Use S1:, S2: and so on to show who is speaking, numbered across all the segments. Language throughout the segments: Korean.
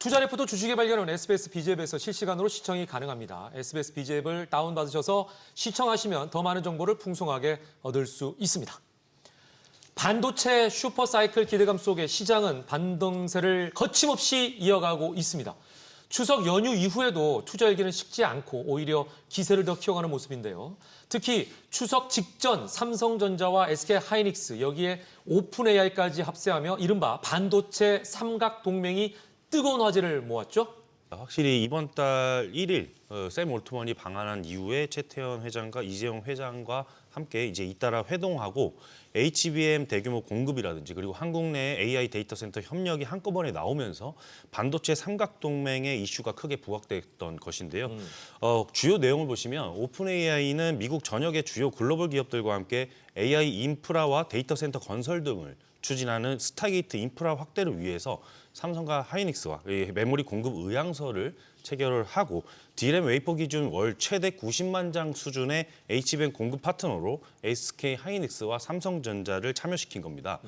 S1: 투자 레포트 주식의 발견은 SBS BG앱에서 실시간으로 시청이 가능합니다. SBS BG앱을 다운받으셔서 시청하시면 더 많은 정보를 풍성하게 얻을 수 있습니다. 반도체 슈퍼사이클 기대감 속에 시장은 반등세를 거침없이 이어가고 있습니다. 추석 연휴 이후에도 투자 열기는 식지 않고 오히려 기세를 더 키워가는 모습인데요. 특히 추석 직전 삼성전자와 SK하이닉스 여기에 오픈AI까지 합세하며 이른바 반도체 삼각 동맹이 뜨거운 화제를 모았죠.
S2: 확실히 이번 달 1일 샘 올트먼이 방한한 이후에 최태원 회장과 이재용 회장과 함께 이제 잇따라 회동하고 HBM 대규모 공급이라든지 그리고 한국 내 AI 데이터 센터 협력이 한꺼번에 나오면서 반도체 삼각동맹의 이슈가 크게 부각됐던 것인데요. 주요 내용을 보시면 오픈AI는 미국 전역의 주요 글로벌 기업들과 함께 AI 인프라와 데이터 센터 건설 등을 추진하는 스타게이트 인프라 확대를 위해서 삼성과 하이닉스와 메모리 공급 의향서를 체결을 하고 D램 웨이퍼 기준 월 최대 90만 장 수준의 HBM 공급 파트너로 SK 하이닉스와 삼성전자를 참여시킨 겁니다.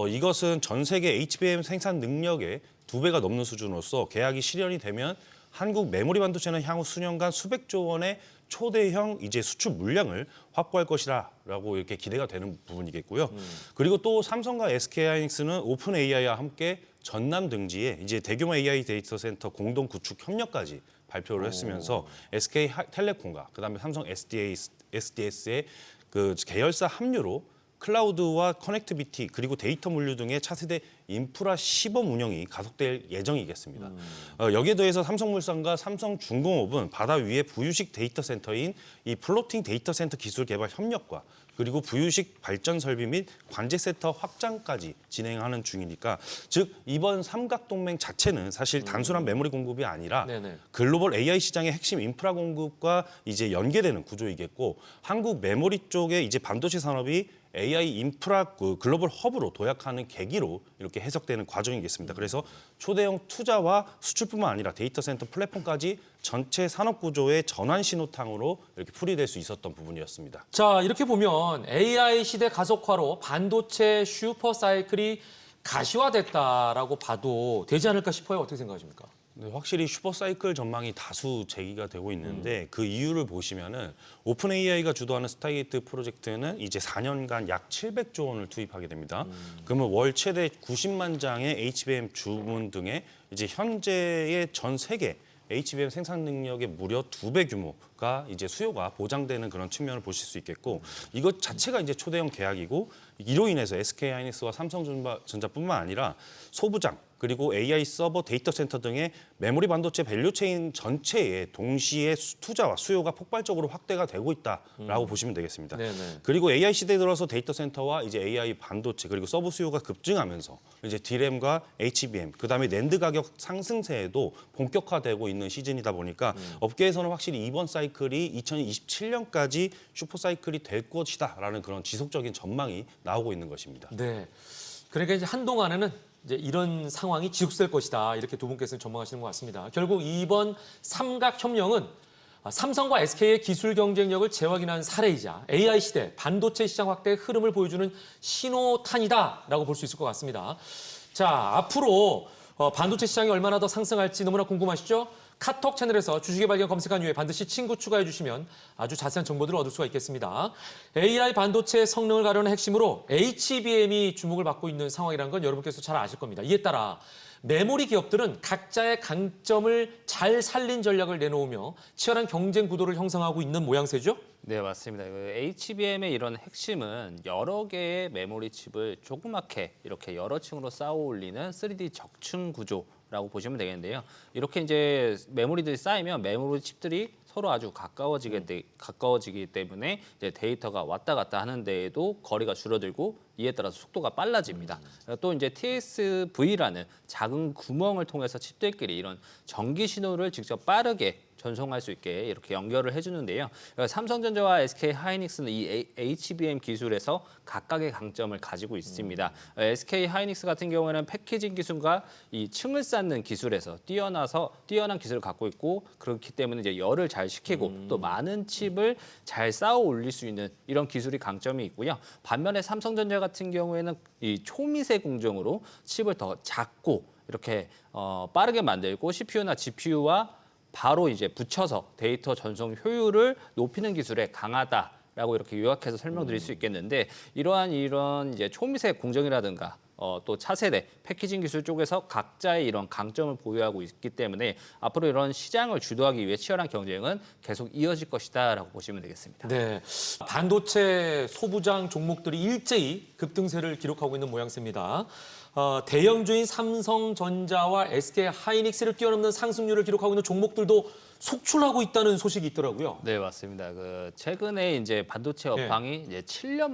S2: 이것은 전 세계 HBM 생산 능력의 2배가 넘는 수준으로서 계약이 실현이 되면 한국 메모리 반도체는 향후 수년간 수백조 원의 초대형 이제 수출 물량을 확보할 것이라고 이렇게 기대가 되는 부분이겠고요. 그리고 또 삼성과 SK하이닉스는 오픈AI와 함께 전남 등지에 이제 대규모 AI 데이터 센터 공동 구축 협력까지 발표를 했으면서 SK텔레콤과 그다음에 삼성 SDS의 그 계열사 합류로 클라우드와 커넥티비티 그리고 데이터 물류 등의 차세대 인프라 시범 운영이 가속될 예정이겠습니다. 여기에 더해서 삼성물산과 삼성중공업은 바다 위에 부유식 데이터 센터인 이 플로팅 데이터 센터 기술 개발 협력과 그리고 부유식 발전 설비 및 관제 센터 확장까지 진행하는 중이니까 즉 이번 삼각동맹 자체는 사실 단순한 메모리 공급이 아니라 글로벌 AI 시장의 핵심 인프라 공급과 이제 연계되는 구조이겠고 한국 메모리 쪽의 이제 반도체 산업이 AI 인프라 글로벌 허브로 도약하는 계기로 이렇게 해석되는 과정이겠습니다. 그래서 초대형 투자와 수출뿐만 아니라 데이터 센터 플랫폼까지 전체 산업 구조의 전환 신호탄으로 이렇게 풀이될 수 있었던 부분이었습니다.
S1: 자, 이렇게 보면 AI 시대 가속화로 반도체 슈퍼사이클이 가시화됐다라고 봐도 되지 않을까 싶어요. 어떻게 생각하십니까?
S2: 네, 확실히 슈퍼사이클 전망이 다수 제기가 되고 있는데 그 이유를 보시면은 오픈AI가 주도하는 스타게이트 프로젝트는 이제 4년간 약 700조 원을 투입하게 됩니다. 그러면 월 최대 90만 장의 HBM 주문 등의 이제 현재의 전 세계 HBM 생산 능력의 무려 2배 규모가 이제 수요가 보장되는 그런 측면을 보실 수 있겠고 이것 자체가 이제 초대형 계약이고 이로 인해서 SK하이닉스와 삼성전자뿐만 아니라 소부장 그리고 AI 서버 데이터 센터 등의 메모리 반도체 밸류체인 전체에 동시에 투자와 수요가 폭발적으로 확대가 되고 있다라고 보시면 되겠습니다. 그리고 AI 시대에 들어서 데이터 센터와 이제 AI 반도체 그리고 서버 수요가 급증하면서 이제 D램과 HBM 그다음에 낸드 가격 상승세에도 본격화되고 있는 시즌이다 보니까 업계에서는 확실히 이번 사이클이 2027년까지 슈퍼 사이클이 될 것이다라는 그런 지속적인 전망이 나오고 있는 것입니다.
S1: 네. 그러니까 이제 한동안에는 이제 이런 상황이 지속될 것이다. 이렇게 두 분께서는 전망하시는 것 같습니다. 결국 이번 삼각협력은 삼성과 SK의 기술 경쟁력을 재확인한 사례이자 AI 시대 반도체 시장 확대의 흐름을 보여주는 신호탄이다라고 볼 수 있을 것 같습니다. 자, 앞으로 반도체 시장이 얼마나 더 상승할지 너무나 궁금하시죠? 카톡 채널에서 주식의 발견 검색한 후에 반드시 친구 추가해 주시면 아주 자세한 정보들을 얻을 수가 있겠습니다. AI 반도체의 성능을 가려는 핵심으로 HBM이 주목을 받고 있는 상황이라는 건 여러분께서 잘 아실 겁니다. 이에 따라 메모리 기업들은 각자의 강점을 잘 살린 전략을 내놓으며 치열한 경쟁 구도를 형성하고 있는 모양새죠?
S3: 네, 맞습니다. HBM의 이런 핵심은 여러 개의 메모리 칩을 조그맣게 이렇게 여러 층으로 쌓아 올리는 3D 적층 구조라고 보시면 되겠는데요. 이렇게 이제 메모리들이 쌓이면 메모리 칩들이 서로 아주 가까워지기 때문에 이제 데이터가 왔다 갔다 하는 데에도 거리가 줄어들고 이에 따라서 속도가 빨라집니다. 또 이제 TSV라는 작은 구멍을 통해서 칩들끼리 이런 전기 신호를 직접 빠르게 전송할 수 있게 이렇게 연결을 해주는데요. 삼성전자와 SK하이닉스는 이 HBM 기술에서 각각의 강점을 가지고 있습니다. SK하이닉스 같은 경우에는 패키징 기술과 이 층을 쌓는 기술에서 뛰어난 기술을 갖고 있고 그렇기 때문에 이제 열을 잘 식히고 또 많은 칩을 잘 쌓아 올릴 수 있는 이런 기술이 강점이 있고요. 반면에 삼성전자 같은 경우에는 이 초미세 공정으로 칩을 더 작고 이렇게 빠르게 만들고 CPU나 GPU와 바로 이제 붙여서 데이터 전송 효율을 높이는 기술에 강하다라고 이렇게 요약해서 설명드릴 수 있겠는데 이런 이제 초미세 공정이라든가 또 차세대 패키징 기술 쪽에서 각자의 이런 강점을 보유하고 있기 때문에 앞으로 이런 시장을 주도하기 위해 치열한 경쟁은 계속 이어질 것이다라고 보시면 되겠습니다.
S1: 네, 반도체 소부장 종목들이 일제히 급등세를 기록하고 있는 모양새입니다. 대형주인 삼성전자와 SK 하이닉스를 뛰어넘는 상승률을 기록하고 있는 종목들도 속출하고 있다는 소식이 있더라고요.
S3: 네, 맞습니다. 최근에 이제 반도체 업황이 이제 7년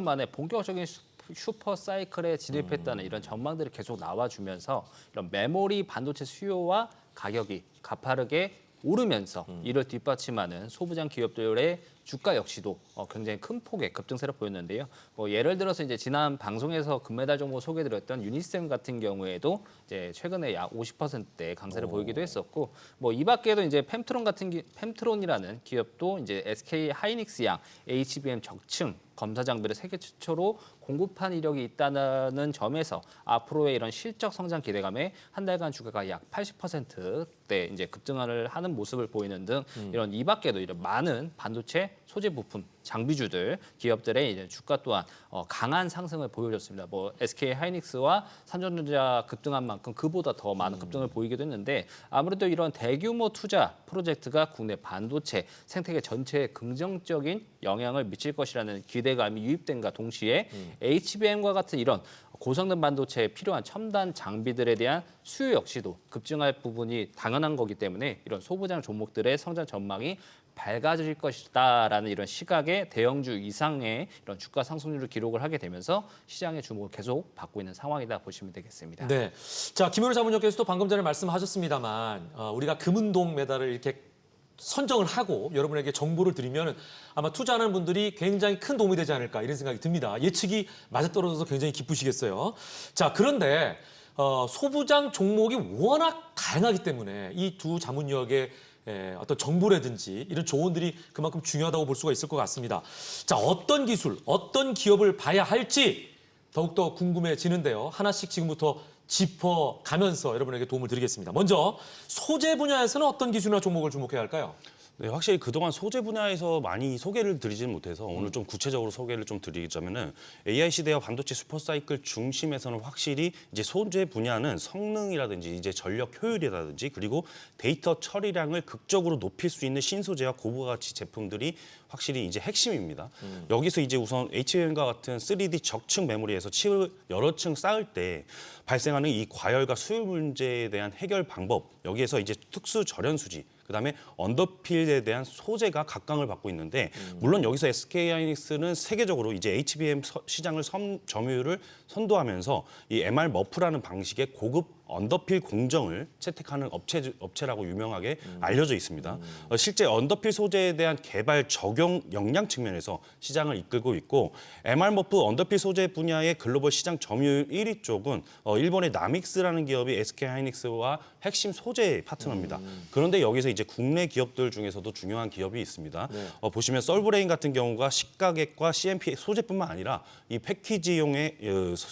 S3: 만에 본격적인 슈퍼 사이클에 진입했다는 이런 전망들이 계속 나와주면서 이런 메모리 반도체 수요와 가격이 가파르게 오르면서 이를 뒷받침하는 소부장 기업들의 주가 역시도 굉장히 큰 폭의 급등세를 보였는데요. 예를 들어서 이제 지난 방송에서 금메달 종목 소개드렸던 유니셈 같은 경우에도 이제 최근에 약 50%대 강세를 보이기도 했었고, 이 밖에도 이제 펜트론이라는 기업도 이제 SK 하이닉스 양 HBM 적층 검사 장비를 세계 최초로 공급한 이력이 있다는 점에서 앞으로의 이런 실적 성장 기대감에 한 달간 주가가 약 80%대 이제 급등을 하는 모습을 보이는 등 이런 이 밖에도 이런 많은 반도체 소재 부품 장비주들 기업들의 이제 주가 또한 강한 상승을 보여줬습니다. SK 하이닉스와 삼성전자 급등한 만큼 그보다 더 많은 급등을 보이기도 했는데 아무래도 이런 대규모 투자 프로젝트가 국내 반도체 생태계 전체에 긍정적인 영향을 미칠 것이라는 기대감이 유입된과 동시에 HBM과 같은 이런 고성능 반도체에 필요한 첨단 장비들에 대한 수요 역시도 급증할 부분이 당연한 거기 때문에 이런 소부장 종목들의 성장 전망이 밝아질 것이다라는 이런 시각의 대형주 이상의 이런 주가 상승률을 기록을 하게 되면서 시장의 주목을 계속 받고 있는 상황이다 보시면 되겠습니다.
S1: 네, 자 김현우 자문위원께서도 방금 전에 말씀하셨습니다만 우리가 금은동 메달을 이렇게 선정을 하고 여러분에게 정보를 드리면 아마 투자하는 분들이 굉장히 큰 도움이 되지 않을까 이런 생각이 듭니다. 예측이 맞아떨어져서 굉장히 기쁘시겠어요. 자, 그런데 소부장 종목이 워낙 다양하기 때문에 이 두 자문위원의 어떤 정보라든지 이런 조언들이 그만큼 중요하다고 볼 수가 있을 것 같습니다. 자, 어떤 기술, 어떤 기업을 봐야 할지 더욱더 궁금해지는데요. 하나씩 지금부터 짚어가면서 여러분에게 도움을 드리겠습니다. 먼저 소재 분야에서는 어떤 기술이나 종목을 주목해야 할까요?
S2: 네, 확실히 그동안 소재 분야에서 많이 소개를 드리지는 못해서 오늘 좀 구체적으로 소개를 좀 드리자면은 AI 시대와 반도체 슈퍼사이클 중심에서는 확실히 이제 소재 분야는 성능이라든지 이제 전력 효율이라든지 그리고 데이터 처리량을 극적으로 높일 수 있는 신소재와 고부가치 제품들이 확실히 이제 핵심입니다. 여기서 이제 우선 HBM과 같은 3D 적층 메모리에서 칩을 여러 층 쌓을 때 발생하는 이 과열과 수율 문제에 대한 해결 방법, 여기에서 이제 특수 절연 수지, 그다음에 언더필에 대한 소재가 각광을 받고 있는데 물론 여기서 SK 하이닉스는 세계적으로 이제 HBM 시장을 점유율을 선도하면서 이 MR 머프라는 방식의 고급 언더필 공정을 채택하는 업체라고 유명하게 알려져 있습니다. 실제 언더필 소재에 대한 개발 적용 역량 측면에서 시장을 이끌고 있고 MR 머프 언더필 소재 분야의 글로벌 시장 점유율 1위 쪽은 일본의 나믹스라는 기업이 SK 하이닉스와 핵심 소재 파트너입니다. 그런데 여기서 이제 국내 기업들 중에서도 중요한 기업이 있습니다.
S1: 네.
S2: 보시면 썰브레인 같은 경우가 식가객과 CMP 소재뿐만 아니라 이 패키지용의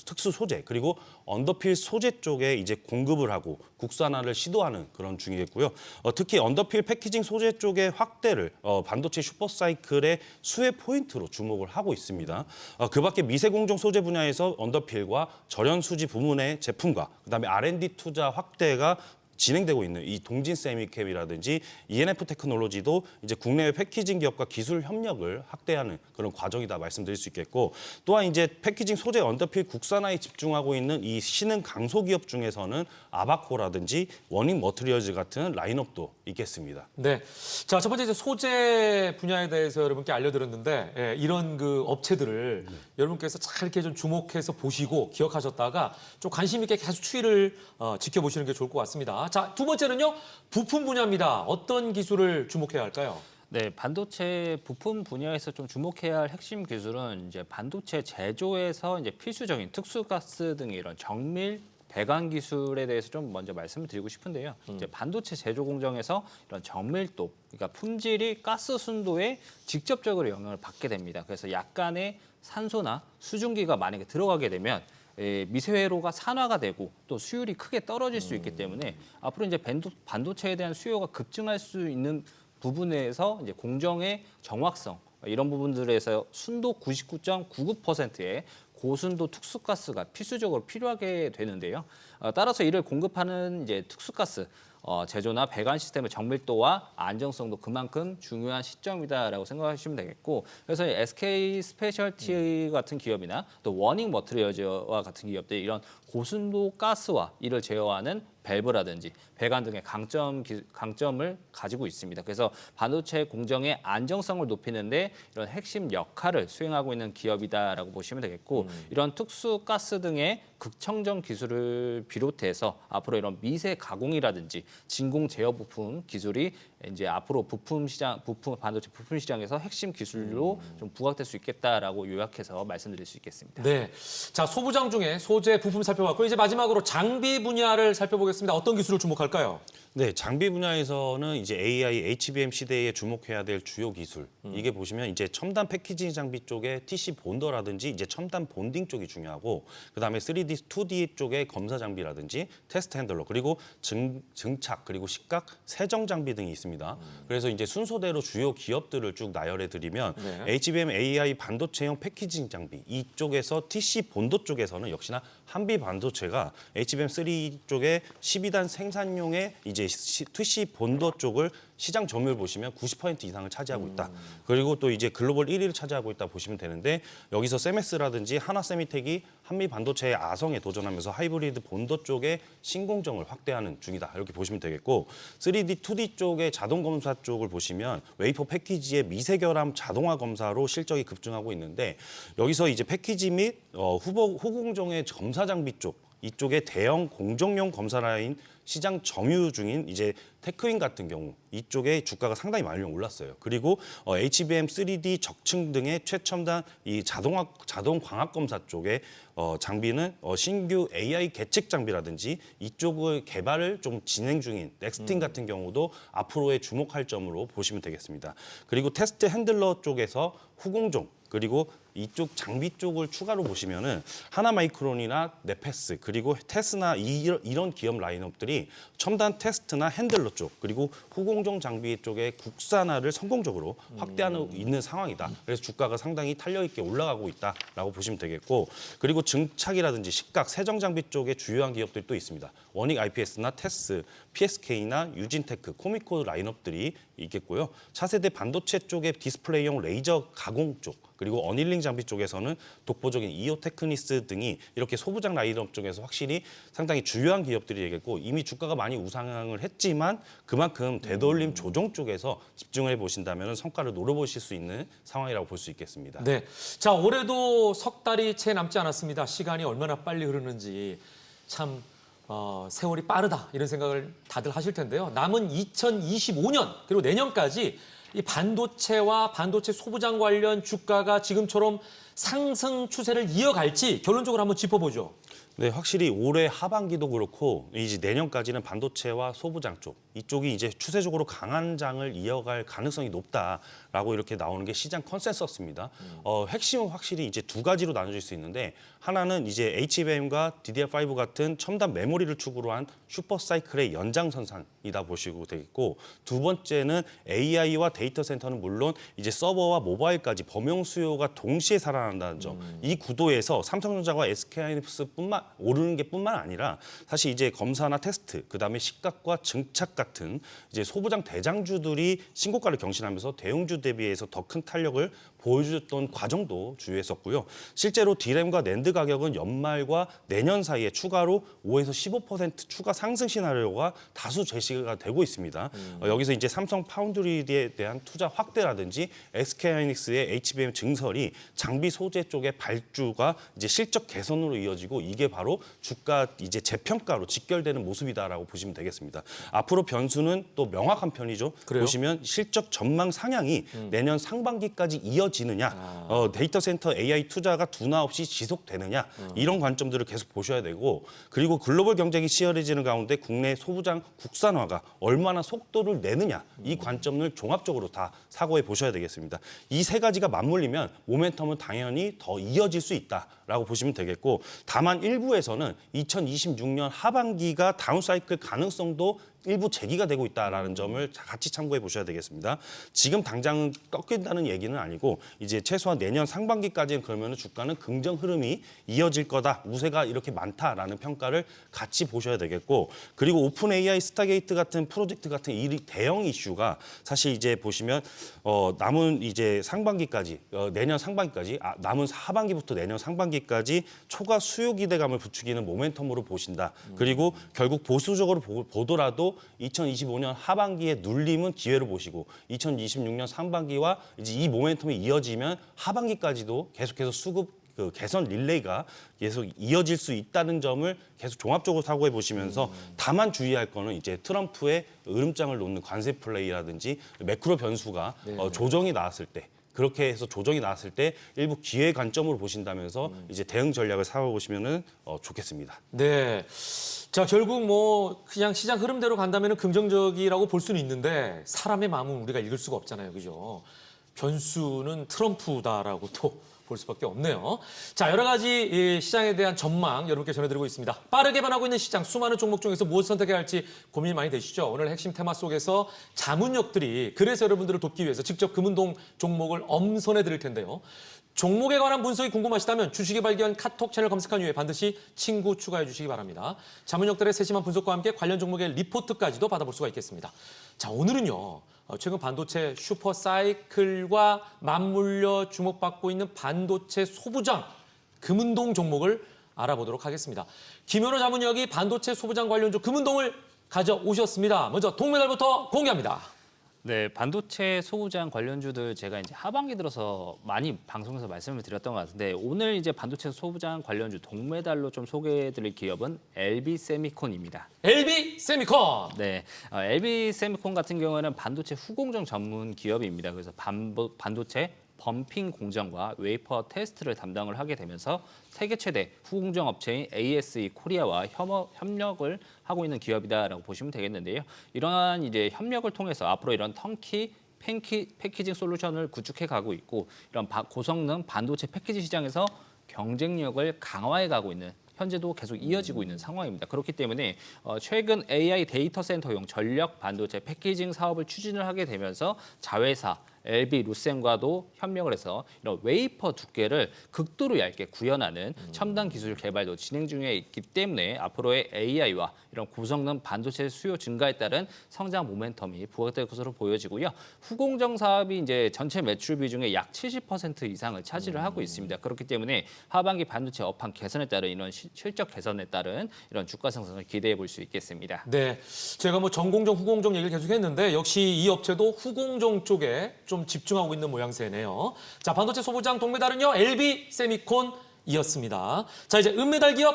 S2: 특수 소재 그리고 언더필 소재 쪽에 이제 공급을 하고 국산화를 시도하는 그런 중이겠고요. 특히 언더필 패키징 소재 쪽의 확대를 반도체 슈퍼사이클의 수혜 포인트로 주목을 하고 있습니다. 그밖에 미세공정 소재 분야에서 언더필과 절연 수지 부문의 제품과 그다음에 R&D 투자 확대가 진행되고 있는 이 동진 세미캡이라든지 ENF 테크놀로지도 이제 국내외 패키징 기업과 기술 협력을 확대하는 그런 과정이다 말씀드릴 수 있겠고 또한 이제 패키징 소재 언더필 국산화에 집중하고 있는 이 신흥 강소 기업 중에서는 아바코라든지 워닝 머트리얼즈 같은 라인업도 있겠습니다.
S1: 네, 자, 첫 번째 이제 소재 분야에 대해서 여러분께 알려드렸는데 이런 그 업체들을 여러분께서 잘 이렇게 좀 주목해서 보시고 기억하셨다가 좀 관심 있게 계속 추이를 지켜보시는 게 좋을 것 같습니다. 자, 두 번째는요, 부품 분야입니다. 어떤 기술을 주목해야 할까요?
S3: 네, 반도체 부품 분야에서 좀 주목해야 할 핵심 기술은 이제 반도체 제조에서 이제 필수적인 특수가스 등의 이런 정밀 배관 기술에 대해서 좀 먼저 말씀을 드리고 싶은데요. 이제 반도체 제조 공정에서 이런 정밀도, 그러니까 품질이 가스 순도에 직접적으로 영향을 받게 됩니다. 그래서 약간의 산소나 수증기가 만약에 들어가게 되면 미세 회로가 산화가 되고 또 수율이 크게 떨어질 수 있기 때문에 앞으로 이제 반도체에 대한 수요가 급증할 수 있는 부분에서 이제 공정의 정확성 이런 부분들에서 순도 99.99%의 고순도 특수가스가 필수적으로 필요하게 되는데요. 따라서 이를 공급하는 이제 특수가스 제조나 배관 시스템의 정밀도와 안정성도 그만큼 중요한 시점이다라고 생각하시면 되겠고, 그래서 SK 스페셜티 같은 기업이나 또 워닝 머티리얼즈와 같은 기업들이 이런 고순도 가스와 이를 제어하는 밸브라든지 배관 등의 강점을 가지고 있습니다. 그래서 반도체 공정의 안정성을 높이는데 이런 핵심 역할을 수행하고 있는 기업이다라고 보시면 되겠고, 이런 특수 가스 등의 극청정 기술을 비롯해서 앞으로 이런 미세 가공이라든지 진공 제어 부품 기술이 이제 앞으로 반도체 부품 시장에서 핵심 기술로 좀 부각될 수 있겠다라고 요약해서 말씀드릴 수 있겠습니다.
S1: 네. 자, 소부장 중에 소재 부품 살펴봤고 이제 마지막으로 장비 분야를 살펴보겠습니다. 어떤 기술을 주목할까요?
S2: 네, 장비 분야에서는 이제 AI, HBM 시대에 주목해야 될 주요 기술. 이게 보시면 이제 첨단 패키징 장비 쪽에 TC 본더라든지 이제 첨단 본딩 쪽이 중요하고, 그다음에 3D, 2D 쪽의 검사 장비라든지 테스트 핸들러, 그리고 증착, 그리고 식각, 세정 장비 등이 있습니다. 그래서 이제 순서대로 주요 기업들을 쭉 나열해 드리면
S1: 네.
S2: HBM AI 반도체형 패키징 장비 이쪽에서 TC 본더 쪽에서는 역시나 한비 반도체가 HBM3 쪽에 12단 생산용의 이제 TC 본더 쪽을 시장 점유율 보시면 90% 이상을 차지하고 있다. 그리고 또 이제 글로벌 1위를 차지하고 있다 보시면 되는데, 여기서 세메스라든지 하나세미텍이 한미 반도체의 아성에 도전하면서 하이브리드 본더 쪽의 신공정을 확대하는 중이다. 이렇게 보시면 되겠고, 3D, 2D 쪽의 자동 검사 쪽을 보시면 웨이퍼 패키지의 미세 결함 자동화 검사로 실적이 급증하고 있는데, 여기서 이제 패키지 및 후공정의 검사 장비 쪽 이쪽에 대형 공정용 검사 라인 시장 점유 중인 이제 테크윈 같은 경우 이쪽에 주가가 상당히 많이 올랐어요. 그리고 HBM 3D 적층 등의 최첨단 이 자동 광학 검사 쪽의 장비는 신규 AI 계측 장비라든지 이쪽의 개발을 좀 진행 중인 넥스틴 같은 경우도 앞으로의 주목할 점으로 보시면 되겠습니다. 그리고 테스트 핸들러 쪽에서 후공정 그리고 이쪽 장비 쪽을 추가로 보시면은 하나마이크론이나 네페스 그리고 테스나 이런 기업 라인업들이 첨단 테스트나 핸들러 쪽 그리고 후공정 장비 쪽의 국산화를 성공적으로 확대하고 있는 상황이다. 그래서 주가가 상당히 탄력 있게 올라가고 있다라고 보시면 되겠고, 그리고 증착이라든지 식각, 세정 장비 쪽에 주요한 기업들이 또 있습니다. 원익 IPS나 테스, PSK나 유진테크, 코미코 라인업들이 있겠고요. 차세대 반도체 쪽에 디스플레이용 레이저 가공 쪽 그리고 어닐링 장비 쪽에서는 독보적인 이오테크니스 등이 이렇게 소부장 라인업 쪽에서 확실히 상당히 주요한 기업들이 되겠고, 이미 주가가 많이 우상향을 했지만 그만큼 되돌림 조정 쪽에서 집중을 해보신다면 성과를 노려보실 수 있는 상황이라고 볼 수 있겠습니다.
S1: 네. 자, 올해도 석 달이 채 남지 않았습니다. 시간이 얼마나 빨리 흐르는지 참 세월이 빠르다 이런 생각을 다들 하실 텐데요. 남은 2025년 그리고 내년까지 이 반도체와 반도체 소부장 관련 주가가 지금처럼 상승 추세를 이어갈지 결론적으로 한번 짚어보죠.
S2: 네, 확실히 올해 하반기도 그렇고 이제 내년까지는 반도체와 소부장 쪽 이쪽이 이제 추세적으로 강한 장을 이어갈 가능성이 높다라고 이렇게 나오는 게 시장 컨센서스입니다. 핵심은 확실히 이제 두 가지로 나눠질 수 있는데, 하나는 이제 HBM과 DDR5 같은 첨단 메모리를 축으로 한 슈퍼 사이클의 연장선상이다 보시고 되겠고, 두 번째는 AI와 데이터 센터는 물론 이제 서버와 모바일까지 범용 수요가 동시에 살아난다는 점. 이 구도에서 삼성전자와 SK하이닉스뿐만 오르는 게 뿐만 아니라 사실 이제 검사나 테스트, 그다음에 식각과 증착 같은 이제 소부장 대장주들이 신고가를 경신하면서 대형주 대비해서 더 큰 탄력을 보여줬던 과정도 주요했었고요. 실제로 D램과 낸드 가격은 연말과 내년 사이에 추가로 5에서 15% 추가 상승 시나리오가 다수 제시가 되고 있습니다. 여기서 이제 삼성 파운드리에 대한 투자 확대라든지 SK하이닉스의 HBM 증설이 장비 소재 쪽의 발주가 이제 실적 개선으로 이어지고, 이게 바로 주가 이제 재평가로 직결되는 모습이다라고 보시면 되겠습니다. 앞으로 변수는 또 명확한 편이죠.
S1: 그래요?
S2: 보시면 실적 전망 상향이 내년 상반기까지 이어지느냐, 데이터 센터 AI 투자가 둔화 없이 지속되느냐, 이런 관점들을 계속 보셔야 되고, 그리고 글로벌 경쟁이 치열해지는 가운데 국내 소부장 국산화가 얼마나 속도를 내느냐, 이 관점을 종합적으로 다 사고해 보셔야 되겠습니다. 이 세 가지가 맞물리면 모멘텀은 당연히 더 이어질 수 있다. 있다라고 보시면 되겠고 다만 일부에서는 2026년 하반기가 다운사이클 가능성도 일부 제기가 되고 있다라는 점을 같이 참고해 보셔야 되겠습니다. 지금 당장 꺾인다는 얘기는 아니고 이제 최소한 내년 상반기까지는 그러면 주가는 긍정 흐름이 이어질 거다. 우세가 이렇게 많다라는 평가를 같이 보셔야 되겠고 그리고 오픈 AI 스타게이트 같은 프로젝트 같은 이 대형 이슈가 사실 이제 보시면 남은 이제 상반기까지 내년 상반기까지 남은 하반기부터 내년 상반기까지 초과 수요 기대감을 부추기는 모멘텀으로 보신다. 그리고 결국 보수적으로 보더라도 2025년 하반기에 눌림은 기회로 보시고 2026년 상반기와 이제 이 모멘텀이 이어지면 하반기까지도 계속해서 수급 개선 릴레이가 계속 이어질 수 있다는 점을 계속 종합적으로 사고해 보시면서 다만 주의할 거는 이제 트럼프의 으름장을 놓는 관세 플레이라든지 매크로 변수가 조정이 나왔을 때 그렇게 해서 조정이 나왔을 때 일부 기회 관점으로 보신다면서 이제 대응 전략을 세워보시면은 좋겠습니다.
S1: 네. 자, 결국 뭐 그냥 시장 흐름대로 간다면 긍정적이라고 볼 수는 있는데 사람의 마음은 우리가 읽을 수가 없잖아요. 그죠? 변수는 트럼프다라고 또 볼 수밖에 없네요. 자, 여러 가지 시장에 대한 전망 여러분께 전해드리고 있습니다. 빠르게 변하고 있는 시장, 수많은 종목 중에서 무엇을 선택해야 할지 고민이 많이 되시죠? 오늘 핵심 테마 속에서 자문역들이 그래서 여러분들을 돕기 위해서 직접 금운동 종목을 엄선해 드릴 텐데요. 종목에 관한 분석이 궁금하시다면 주식의 발견 카톡 채널 검색한 이후에 반드시 친구 추가해 주시기 바랍니다. 자문역들의 세심한 분석과 함께 관련 종목의 리포트까지도 받아볼 수가 있겠습니다. 자, 오늘은요. 최근 반도체 슈퍼사이클과 맞물려 주목받고 있는 반도체 소부장 금운동 종목을 알아보도록 하겠습니다. 김현호 자문역이 반도체 소부장 관련주 금운동을 가져오셨습니다. 먼저 동메달부터 공개합니다.
S3: 네, 반도체 소부장 관련주들 제가 이제 하반기 들어서 많이 방송에서 말씀을 드렸던 것 같은데 오늘 이제 반도체 소부장 관련주 동메달로 좀 소개해드릴 기업은 LB세미콘입니다.
S1: LB세미콘.
S3: 네, LB세미콘 같은 경우에는 반도체 후공정 전문 기업입니다. 그래서 반도체 범핑 공정과 웨이퍼 테스트를 담당을 하게 되면서 세계 최대 후공정 업체인 ASE 코리아와 협력을 하고 있는 기업이다라고 보시면 되겠는데요. 이러한 이제 협력을 통해서 앞으로 이런 턴키 패키징 솔루션을 구축해 가고 있고 이런 고성능 반도체 패키지 시장에서 경쟁력을 강화해 가고 있는 현재도 계속 이어지고 있는 상황입니다. 그렇기 때문에 최근 AI 데이터 센터용 전력 반도체 패키징 사업을 추진을 하게 되면서 자회사 LB 루셈과도 협력을 해서 이런 웨이퍼 두께를 극도로 얇게 구현하는 첨단 기술 개발도 진행 중에 있기 때문에 앞으로의 AI와 이런 고성능 반도체 수요 증가에 따른 성장 모멘텀이 부각될 것으로 보여지고요. 후공정 사업이 이제 전체 매출 비중의 약 70% 이상을 차지를 하고 있습니다. 그렇기 때문에 하반기 반도체 업황 개선에 따른 이런 실적 개선에 따른 이런 주가 상승을 기대해 볼 수 있겠습니다.
S1: 네, 제가 뭐 전공정, 후공정 얘기를 계속했는데 역시 이 업체도 후공정 쪽에 좀 집중하고 있는 모양새네요. 자, 반도체 소부장 동메달은요 LB세미콘이었습니다. 자, 이제 은메달 기업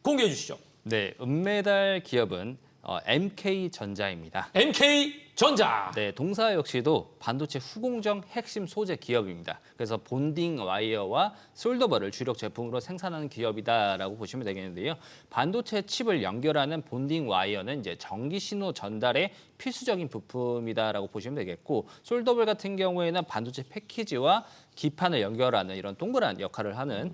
S1: 공개해 주시죠.
S3: 네, 은메달 기업은 MK전자입니다.
S1: MK전자.
S3: 네, 동사 역시도 반도체 후공정 핵심 소재 기업입니다. 그래서 본딩 와이어와 솔더버를 주력 제품으로 생산하는 기업이다라고 보시면 되겠는데요. 반도체 칩을 연결하는 본딩 와이어는 이제 전기 신호 전달에 필수적인 부품이다라고 보시면 되겠고, 솔더버 같은 경우에는 반도체 패키지와 기판을 연결하는 이런 동그란 역할을 하는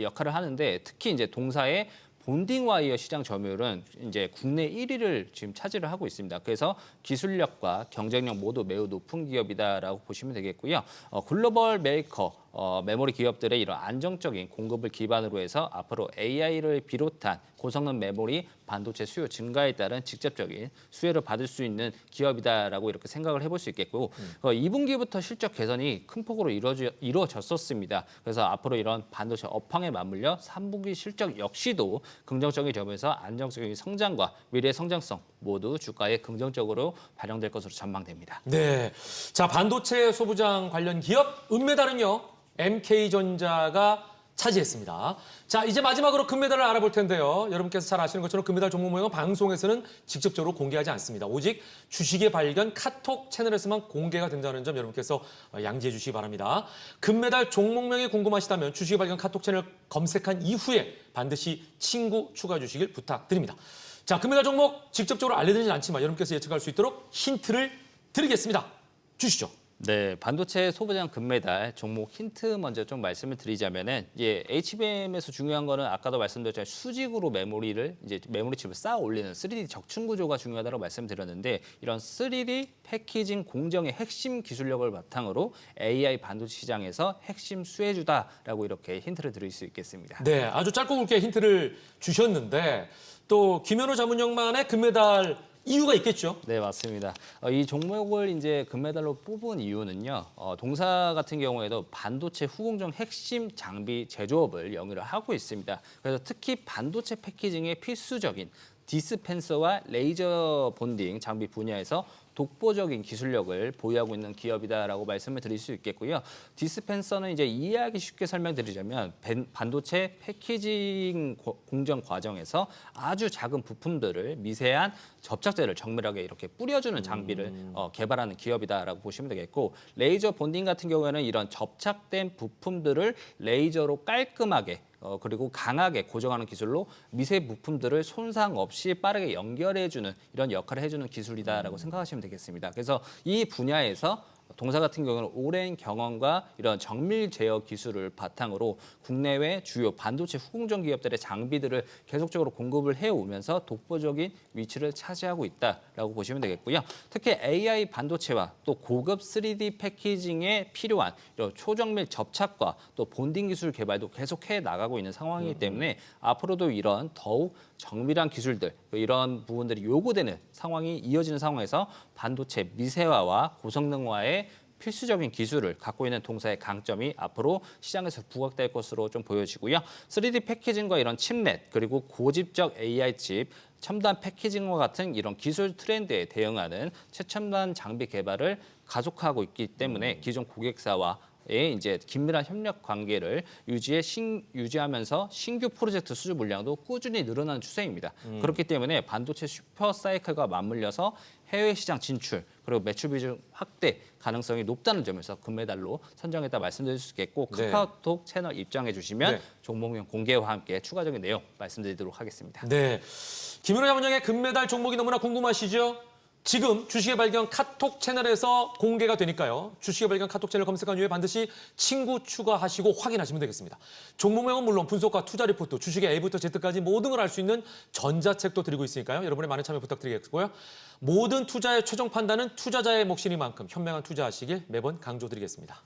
S3: 역할을 하는데 특히 이제 동사의 본딩 와이어 시장 점유율은 이제 국내 1위를 지금 차지를 하고 있습니다. 그래서 기술력과 경쟁력 모두 매우 높은 기업이다라고 보시면 되겠고요. 글로벌 메이커 메모리 기업들의 이런 안정적인 공급을 기반으로 해서 앞으로 AI를 비롯한 고성능 메모리 반도체 수요 증가에 따른 직접적인 수혜를 받을 수 있는 기업이다라고 이렇게 생각을 해볼 수 있겠고 2분기부터 실적 개선이 큰 폭으로 이루어졌었습니다. 그래서 앞으로 이런 반도체 업황에 맞물려 3분기 실적 역시도 긍정적인 점에서 안정적인 성장과 미래 성장성 모두 주가에 긍정적으로 반영될 것으로 전망됩니다.
S1: 네, 자 반도체 소부장 관련 기업 은메달은요 MK전자가 차지했습니다. 자, 이제 마지막으로 금메달을 알아볼 텐데요. 여러분께서 잘 아시는 것처럼 금메달 종목 모형은 방송에서는 직접적으로 공개하지 않습니다. 오직 주식의 발견 카톡 채널에서만 공개가 된다는 점 여러분께서 양지해 주시기 바랍니다. 금메달 종목명이 궁금하시다면 주식의 발견 카톡 채널 검색한 이후에 반드시 친구 추가해 주시길 부탁드립니다. 자, 금메달 종목 직접적으로 알려드리진 않지만 여러분께서 예측할 수 있도록 힌트를 드리겠습니다. 주시죠.
S3: 네, 반도체 소부장 금메달 종목 힌트 먼저 좀 말씀을 드리자면은 HBM에서 중요한 거는 아까도 말씀드렸지만 수직으로 메모리 칩을 쌓아 올리는 3D 적층 구조가 중요하다고 말씀드렸는데 이런 3D 패키징 공정의 핵심 기술력을 바탕으로 AI 반도체 시장에서 핵심 수혜주다라고 이렇게 힌트를 드릴 수 있겠습니다.
S1: 네, 아주 짧고 굵게 힌트를 주셨는데 또 김현우 자문위원만의 금메달 이유가 있겠죠?
S3: 네, 맞습니다. 이 종목을 이제 금메달로 뽑은 이유는요. 동사 같은 경우에도 반도체 후공정 핵심 장비 제조업을 영위를 하고 있습니다. 그래서 특히 반도체 패키징에 필수적인 디스펜서와 레이저 본딩 장비 분야에서 독보적인 기술력을 보유하고 있는 기업이다라고 말씀을 드릴 수 있겠고요. 디스펜서는 이제 이해하기 쉽게 설명드리자면 반도체 패키징 공정 과정에서 아주 작은 부품들을 미세한 접착제를 정밀하게 이렇게 뿌려주는 장비를 개발하는 기업이다라고 보시면 되겠고 레이저 본딩 같은 경우에는 이런 접착된 부품들을 레이저로 깔끔하게 그리고 강하게 고정하는 기술로 미세 부품들을 손상 없이 빠르게 연결해주는 이런 역할을 해주는 기술이다라고 생각하시면 되겠습니다. 그래서 이 분야에서 동사 같은 경우는 오랜 경험과 이런 정밀 제어 기술을 바탕으로 국내외 주요 반도체 후공정 기업들의 장비들을 계속적으로 공급을 해오면서 독보적인 위치를 차지하고 있다라고 보시면 되겠고요. 특히 AI 반도체와 또 고급 3D 패키징에 필요한 이런 초정밀 접착과 또 본딩 기술 개발도 계속해 나가고 있는 상황이기 때문에 앞으로도 이런 더욱 정밀한 기술들 이런 부분들이 요구되는 상황이 이어지는 상황에서 반도체 미세화와 고성능화의 필수적인 기술을 갖고 있는 동사의 강점이 앞으로 시장에서 부각될 것으로 좀 보여지고요. 3D 패키징과 이런 칩넷 그리고 고집적 AI 칩 첨단 패키징과 같은 이런 기술 트렌드에 대응하는 최첨단 장비 개발을 가속화하고 있기 때문에 기존 고객사와 이제 긴밀한 협력 관계를 유지하면서 신규 프로젝트 수주 물량도 꾸준히 늘어나는 추세입니다. 그렇기 때문에 반도체 슈퍼 사이클과 맞물려서 해외 시장 진출 그리고 매출 비중 확대 가능성이 높다는 점에서 금메달로 선정했다 말씀드릴 수 있겠고
S1: 네.
S3: 카카오톡 채널 입장해 주시면
S1: 네.
S3: 종목명 공개와 함께 추가적인 내용 말씀드리도록 하겠습니다.
S1: 네, 김현우 자문위원의 금메달 종목이 너무나 궁금하시죠? 지금 주식의 발견 카톡 채널에서 공개가 되니까요. 주식의 발견 카톡 채널 검색한 이후에 반드시 친구 추가하시고 확인하시면 되겠습니다. 종목명은 물론 분석과 투자 리포트, 주식의 A부터 Z까지 모든 걸 알 수 있는 전자책도 드리고 있으니까요. 여러분의 많은 참여 부탁드리겠고요. 모든 투자의 최종 판단은 투자자의 몫이니만큼 현명한 투자하시길 매번 강조드리겠습니다.